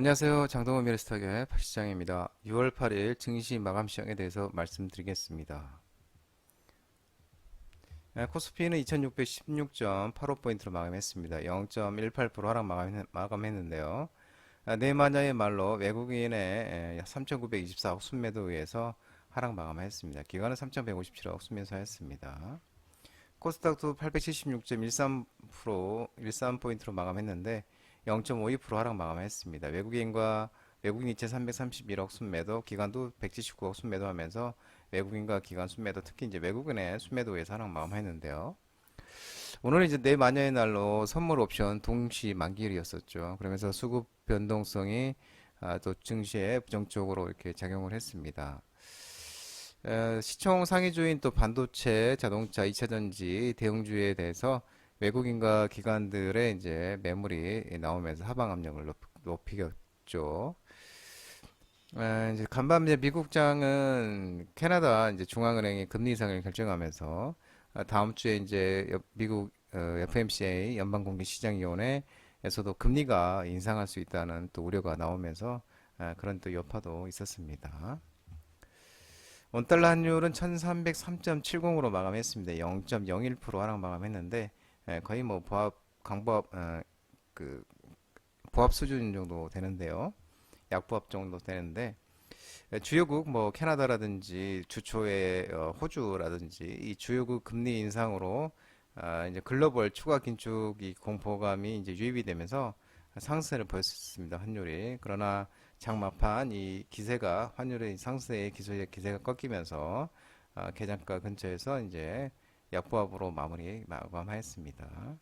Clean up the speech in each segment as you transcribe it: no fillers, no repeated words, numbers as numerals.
안녕하세요. 장동원 미래스탁의 박시장입니다. 6월 8일 증시 마감 시장에 대해서 말씀드리겠습니다. 코스피는 2616.85포인트로 마감했습니다. 0.18% 하락 마감했는데요. 내마녀의 말로 외국인의 3924억 순매도에 의해서 하락 마감했습니다. 기관은 3157억 순매수했습니다. 코스닥도 876.13%포인트로 마감했는데 0.52% 하락 마감했습니다. 외국인 이체 331억 순매도, 기관도 179억 순매도 하면서 외국인과 기관 순매도, 특히 이제 외국인의 순매도에서 하락 마감했는데요. 오늘은 이제 내마녀의 날로 선물 옵션 동시 만기일이었었죠. 그러면서 수급 변동성이 또 증시에 부정적으로 이렇게 작용을 했습니다. 시총 상위주인 또 반도체, 자동차, 2차전지 대형주에 대해서 외국인과 기관들의 이제 매물이 나오면서 하방 압력을 높이겠죠. 이제 간밤 이제 미국장은 캐나다 이제 중앙은행이 금리 인상을 결정하면서 다음 주에 이제 미국 FMCA 연방공개시장위원회에서도 금리가 인상할 수 있다는 또 우려가 나오면서 그런 또 여파도 있었습니다. 원달러 환율은 1303.70으로 마감했습니다. 0.01% 하락 마감했는데 거의 뭐 강보합 그 보합 수준 정도 되는데요. 약보합 정도 되는데 주요국 뭐 캐나다라든지 주초에 호주라든지 이 주요국 금리 인상으로 이제 글로벌 추가 긴축이 공포감이 이제 유입이 되면서 상승을 보였습니다. 환율이. 그러나 장마판 이 기세가 환율의 상승의 기세가 꺾이면서 계장가 근처에서 이제 약보합으로 마감하였습니다.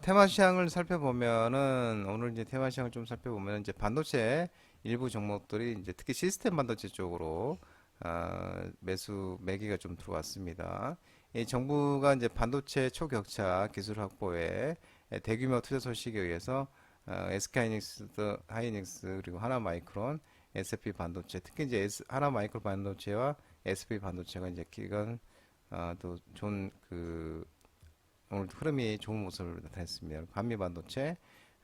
테마 시장을 살펴보면은 오늘 이제 테마 시장을 좀 살펴보면 이제 반도체 일부 종목들이 이제 특히 시스템 반도체 쪽으로 매기가 좀 들어왔습니다. 이 정부가 이제 반도체 초격차 기술 확보에 대규모 투자 소식에 의해서 SK 하이닉스 그리고 하나마이크론, SP 반도체 특히 이제 하나마이크론 반도체와 SP 반도체가 이제 기간 또 좋은 오늘 흐름이 좋은 모습을 나타냈습니다. 반미 반도체,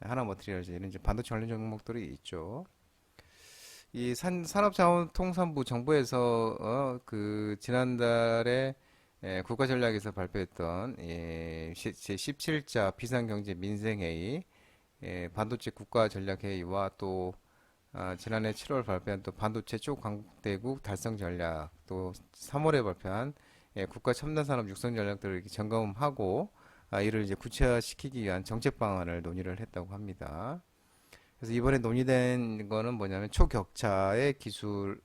하나머티리얼즈 이런 이제 반도체 관련 종목들이 있죠. 이 산업자원통상부 정부에서 지난달에 국가전략에서 발표했던 제17자 비상경제 민생회의, 반도체 국가전략회의와 또 지난해 7월 발표한 또 반도체 초강대국 달성 전략, 또 3월에 발표한 국가 첨단 산업 육성 전략들을 이렇게 점검하고 이를 이제 구체화시키기 위한 정책 방안을 논의를 했다고 합니다. 그래서 이번에 논의된 거는 뭐냐면 초격차의 지속을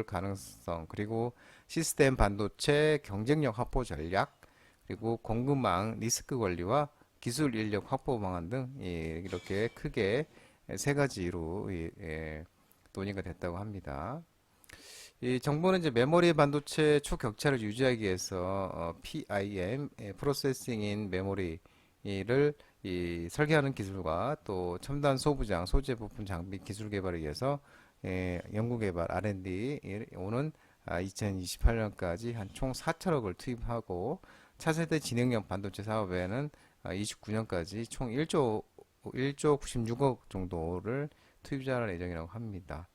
가능성, 그리고 시스템 반도체 경쟁력 확보 전략, 그리고 공급망 리스크 관리와 기술 인력 확보 방안 등 이렇게 크게 세 가지로 논의가 됐다고 합니다. 이 정부는 이제 메모리 반도체 초격차를 유지하기 위해서 PIM, 프로세싱 인 메모리를 설계하는 기술과 또 첨단 소부장, 소재 부품 장비 기술 개발을 위해서 연구개발 R&D 오는 2028년까지 한 총 4천억을 투입하고 차세대 지능형 반도체 사업에는 29년까지 총 1조 96억 정도를 투입할 예정이라고 합니다.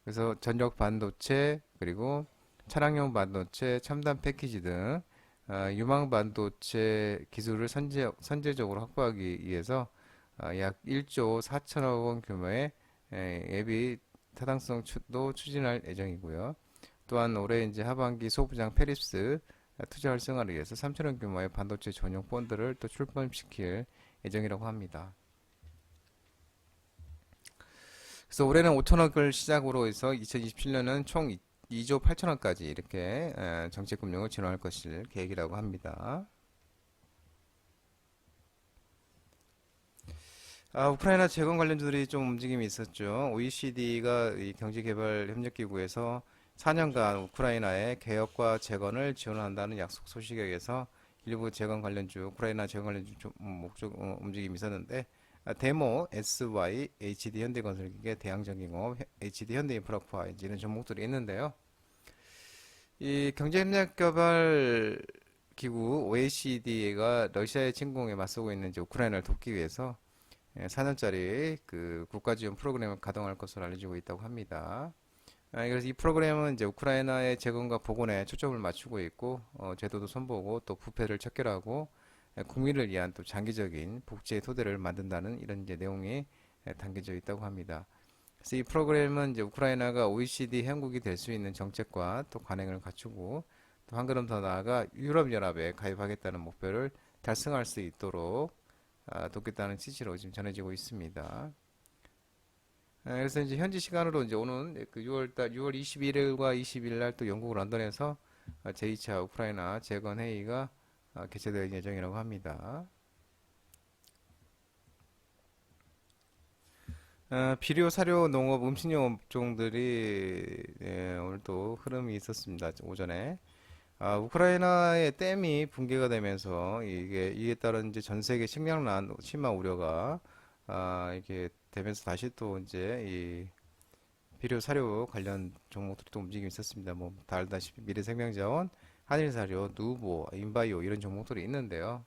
그래서 전력 반도체 그리고 차량용 반도체, 첨단 패키지 등 유망 반도체 기술을 선제적으로 확보하기 위해서 약 1조 4천억 원 규모의 예비 타당성도 추진할 예정이고요. 또한 올해 이제 하반기 소부장 페립스 투자 활성화를 위해서 3천억 규모의 반도체 전용 펀드를 또 출범시킬 예정이라고 합니다. 그래서 올해는 5천억을 시작으로 해서 2027년은 총 2조 8천억까지 이렇게 정책금융을 지원할 것일 계획이라고 합니다. 우크라이나 재건 관련주들이 좀 움직임이 있었죠. OECD가 이 경제개발협력기구에서 4년간 우크라이나의 개혁과 재건을 지원한다는 약속 소식에 의해서 일부 재건 관련주, 우크라이나 재건 관련주 움직임이 있었는데 데모, SY, HD 현대건설기계, 대양전기공업, HD 현대인프라코아 이런 종목들이 있는데요. 이 경제협력개발 기구 OECD가 러시아의 침공에 맞서고 있는 이제 우크라이나를 돕기 위해서 4년짜리 그 국가 지원 프로그램을 가동할 것으로 알려지고 있다고 합니다. 그래서 이 프로그램은 이제 우크라이나의 재건과 복원에 초점을 맞추고 있고, 제도도 손보고 또 부패를 척결하고 국민을 위한 또 장기적인 복지의 토대를 만든다는 이런 이제 내용이 담겨져 있다고 합니다. 그래서 이 프로그램은 이제 우크라이나가 OECD 회원국이 될 수 있는 정책과 또 관행을 갖추고 또 한 걸음 더 나아가 유럽연합에 가입하겠다는 목표를 달성할 수 있도록 돕겠다는 취지로 지금 전해지고 있습니다. 그래서 이제 현지 시간으로 이제 오는 그 6월 21일과 22일 날 또 영국 런던에서 제2차 우크라이나 재건 회의가 개최될 예정이라고 합니다. 비료, 사료, 농업, 음식료 업종들이 오늘 또 흐름이 있었습니다. 오전에. 우크라이나의 댐이 붕괴가 되면서 이에 따른 이제 전 세계 식량난 심화 우려가 이게 되면서 다시 또 이제 이 비료 사료 관련 종목들이 또 움직임이 있었습니다. 뭐 다 알다시피 미래생명자원, 한일사료, 누보, 인바이오 이런 종목들이 있는데요.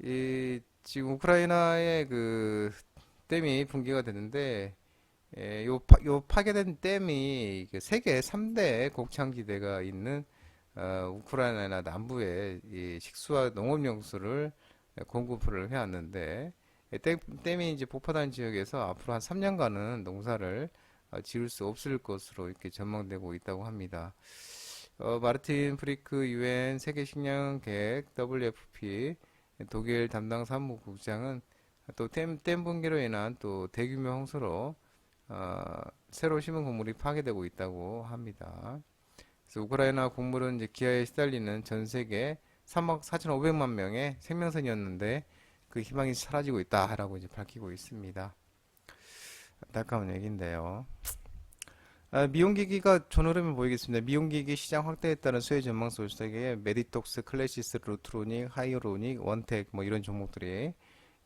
이 지금 우크라이나의 그 댐이 붕괴가 됐는데 요 파괴된 댐이 세계 3대 곡창지대가 있는 우크라이나 남부에 이 식수와 농업용수를 공급을 해왔는데 댐이 이제 폭파된 지역에서 앞으로 한 3년간은 농사를 지을 수 없을 것으로 이렇게 전망되고 있다고 합니다. 마르틴 프리크 유엔 세계식량계획 WFP 독일 담당 사무국장은 또 댐 붕괴로 인한 또 대규모 홍수로 새로 심은 곡물이 파괴되고 있다고 합니다. 그래서 우크라이나 곡물은 이제 기아에 시달리는 전 세계 3억 4,500만 명의 생명선이었는데 그 희망이 사라지고 있다라고 이제 밝히고 있습니다. 안타까운 얘기인데요. 미용기기가 전흐름을 보이겠습니다. 미용기기 시장 확대에 따른 수혜 전망 속에 메디톡스, 클래시스, 루트로닉, 하이로닉, 원텍 뭐 이런 종목들이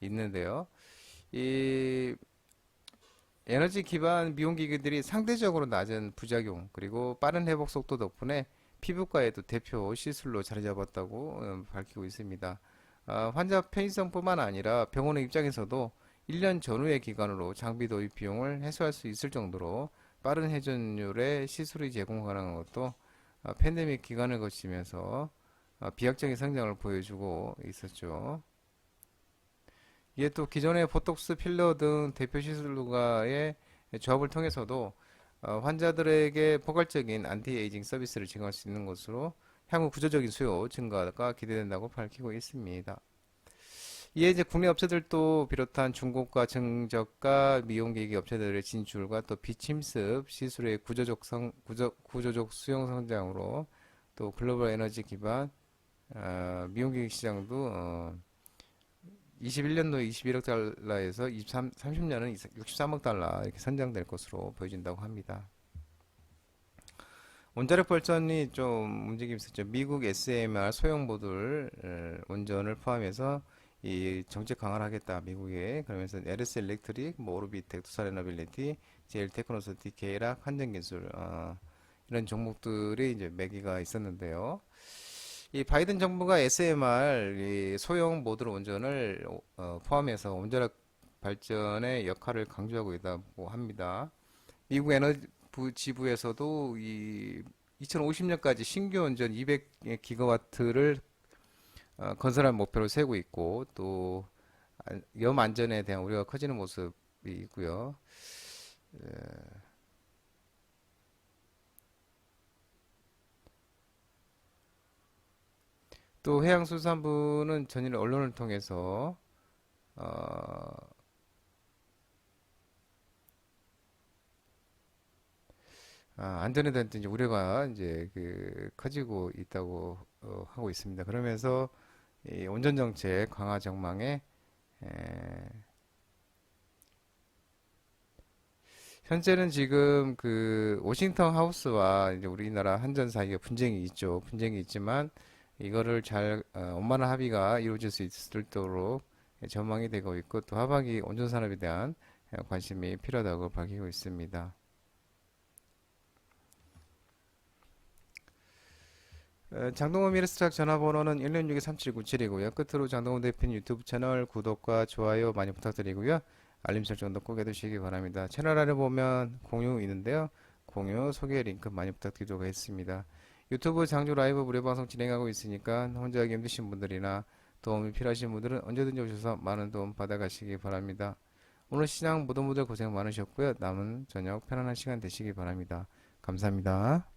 있는데요. 이 에너지 기반 미용기기들이 상대적으로 낮은 부작용 그리고 빠른 회복 속도 덕분에 피부과에도 대표 시술로 자리 잡았다고 밝히고 있습니다. 환자 편의성뿐만 아니라 병원의 입장에서도 1년 전후의 기간으로 장비 도입 비용을 해소할 수 있을 정도로 빠른 회전율의 시술이 제공 가능한 것도 팬데믹 기간을 거치면서 비약적인 성장을 보여주고 있었죠. 이게 또 기존의 보톡스, 필러 등 대표 시술과의 조합을 통해서도 환자들에게 포괄적인 안티에이징 서비스를 제공할 수 있는 것으로 향후 구조적인 수요 증가가 기대된다고 밝히고 있습니다. 이에 이제 국내 업체들도 비롯한 중고가, 증저가 미용기기 업체들의 진출과 또 비침습 시술의 구조적 수용 성장으로 또 글로벌 에너지 기반 미용기기 시장도 21년도 21억 달러에서 30년은 63억 달러 이렇게 선정될 것으로 보여진다고 합니다. 원자력 발전이 좀 움직임이 있었죠. 미국 SMR 소형 모듈 운전을 포함해서 이 정책 강화를 하겠다. 미국에 그러면서 LS 일렉트릭, 뭐 오르비텍, 투사레너빌리티, 제일 테크노스, 디케이락, 한전기술 이런 종목들이 이제 매기가 있었는데요. 이 바이든 정부가 SMR 이 소형 모듈 운전을 포함해서 원자력 발전의 역할을 강조하고 있다고 합니다. 미국 에너지 지부에서도 이 2050년까지 신규 원전 200기가와트를 건설할 목표를 세우고 있고 또 염 안전에 대한 우려가 커지는 모습이 있고요. 또 해양수산부는 전일 언론을 통해서 어, 안전에 대한 이제 우려가 이제 그 커지고 있다고 하고 있습니다. 그러면서 이 온전 정책 강화 전망에 에, 현재는 지금 그 워싱턴 하우스와 이제 우리나라 한전 사이에 분쟁이 있죠. 분쟁이 있지만 이거를 잘 원만한 합의가 이루어질 수 있도록 전망이 되고 있고 또 하반기 온전 산업에 대한 관심이 필요하다고 밝히고 있습니다. 장동원 미래스트락 전화번호는 116-3797이고요. 끝으로 장동원 대표님 유튜브 채널 구독과 좋아요 많이 부탁드리고요. 알림 설정도 꼭 해두시기 바랍니다. 채널 아래 보면 공유 있는데요. 공유 소개 링크 많이 부탁드리도록 하겠습니다. 유튜브 장조 라이브 무료 방송 진행하고 있으니까 혼자 하기 힘드신 분들이나 도움이 필요하신 분들은 언제든지 오셔서 많은 도움 받아가시기 바랍니다. 오늘 시장 모든 분들 고생 많으셨고요. 남은 저녁 편안한 시간 되시기 바랍니다. 감사합니다.